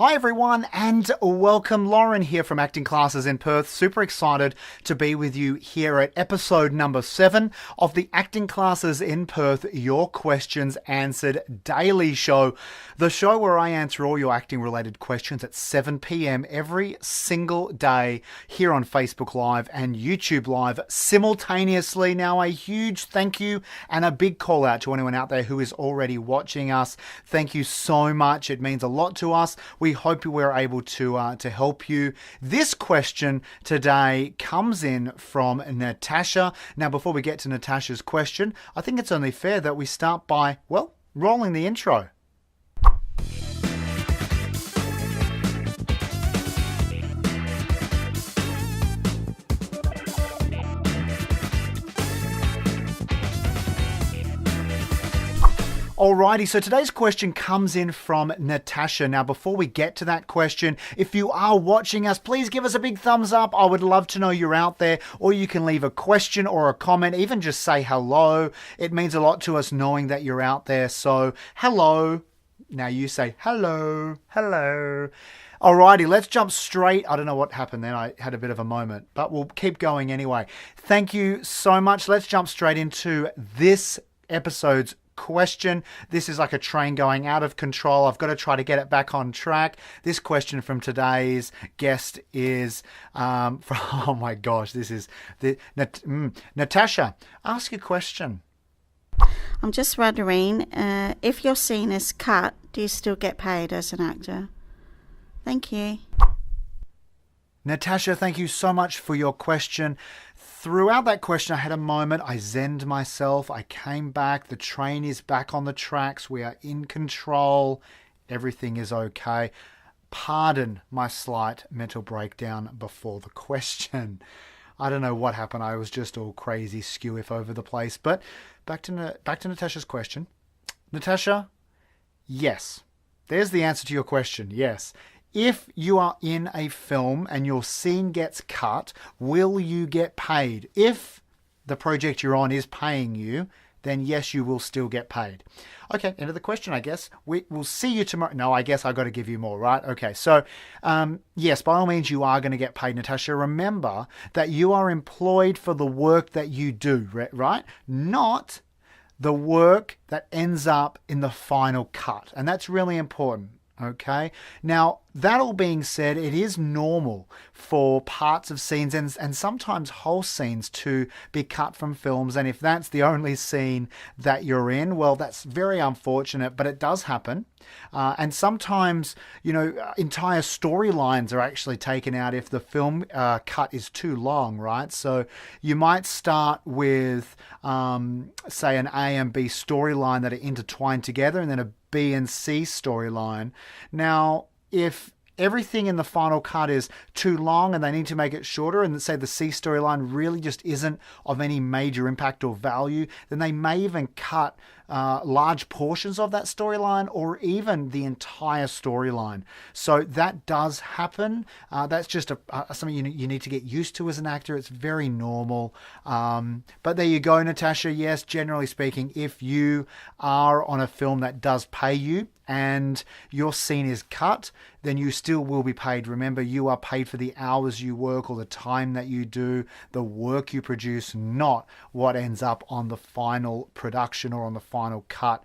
Hi everyone and welcome. Lauren here from Acting Classes in Perth. Super excited to be with you here at episode number 7 of the Acting Classes in Perth Your Questions Answered Daily Show. The show where I answer all your acting related questions at 7 p.m. every single day here on Facebook Live and YouTube Live simultaneously. Now a huge thank you and a big call out to anyone out there who is already watching us. Thank you so much. It means a lot to us. We hope we're able to help you. This question today comes in from Natasha. Now, before we get to Natasha's question, I think it's only fair that we start by, well, rolling the intro. Alrighty, so today's question comes in from Natasha. Now, before we get to that question, if you are watching us, please give us a big thumbs up. I would love to know you're out there, or you can leave a question or a comment, even just say hello. It means a lot to us knowing that you're out there. So, hello. Now you say hello, hello. Alrighty, let's jump straight. I don't know what happened then. I had a bit of a moment, but we'll keep going anyway. Thank you so much. Let's jump straight into this episode's question. This is like a train going out of control. I've got to try to get it back on track. This question from today's guest is oh my gosh, this is Natasha. Ask your question. I'm just wondering, if your scene is cut, do you still get paid as an actor? Thank you. Natasha, thank you so much for your question. Throughout that question, I had a moment. I zenned myself. I came back. The train is back on the tracks. We are in control. Everything is okay. Pardon my slight mental breakdown before the question. I don't know what happened. I was just all crazy, skew-if over the place. But back to Natasha's question. Natasha, yes. There's the answer to your question. Yes. If you are in a film and your scene gets cut, will you get paid? If the project you're on is paying you, then yes, you will still get paid. Okay, end of the question, I guess. We'll see you tomorrow. No, I guess I've got to give you more, right? Okay, so yes, by all means, you are going to get paid, Natasha. Remember that you are employed for the work that you do, right? Not the work that ends up in the final cut. And that's really important. Okay. Now, that all being said, it is normal for parts of scenes and sometimes whole scenes to be cut from films. And if that's the only scene that you're in, well, that's very unfortunate, but it does happen. And sometimes, entire storylines are actually taken out if the film cut is too long, right? So you might start with, say, an A and B storyline that are intertwined together, and then a B and C storyline. Now, if everything in the final cut is too long and they need to make it shorter, and say the C storyline really just isn't of any major impact or value, then they may even cut large portions of that storyline or even the entire storyline. So that does happen. That's just something you need to get used to as an actor. It's very normal. But there you go, Natasha. Yes, generally speaking, if you are on a film that does pay you and your scene is cut, then you still will be paid. Remember, you are paid for the hours you work or the time that you do, the work you produce, not what ends up on the final production or on the final cut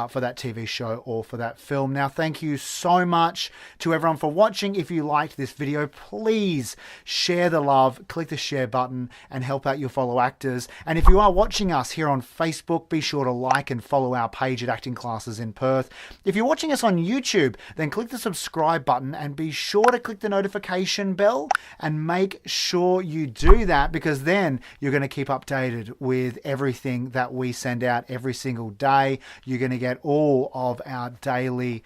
for that TV show or for that film. Now, thank you so much to everyone for watching. If you liked this video, please share the love, click the share button and help out your fellow actors. And if you are watching us here on Facebook, be sure to like and follow our page at Acting Classes in Perth. If you're watching us on YouTube, then click the subscribe button and be sure to click the notification bell and make sure you do that, because then you're going to keep updated with everything that we send out every single day. You're going to get all of our daily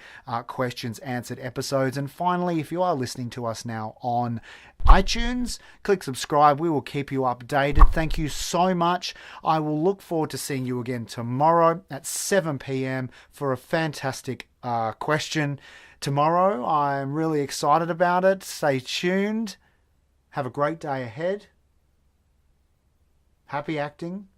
questions answered episodes. And finally, if you are listening to us now on iTunes, click subscribe. We will keep you updated. Thank you so much. I will look forward to seeing you again tomorrow at 7 p.m. for a fantastic question tomorrow. I'm really excited about it. Stay tuned. Have a great day ahead. Happy acting.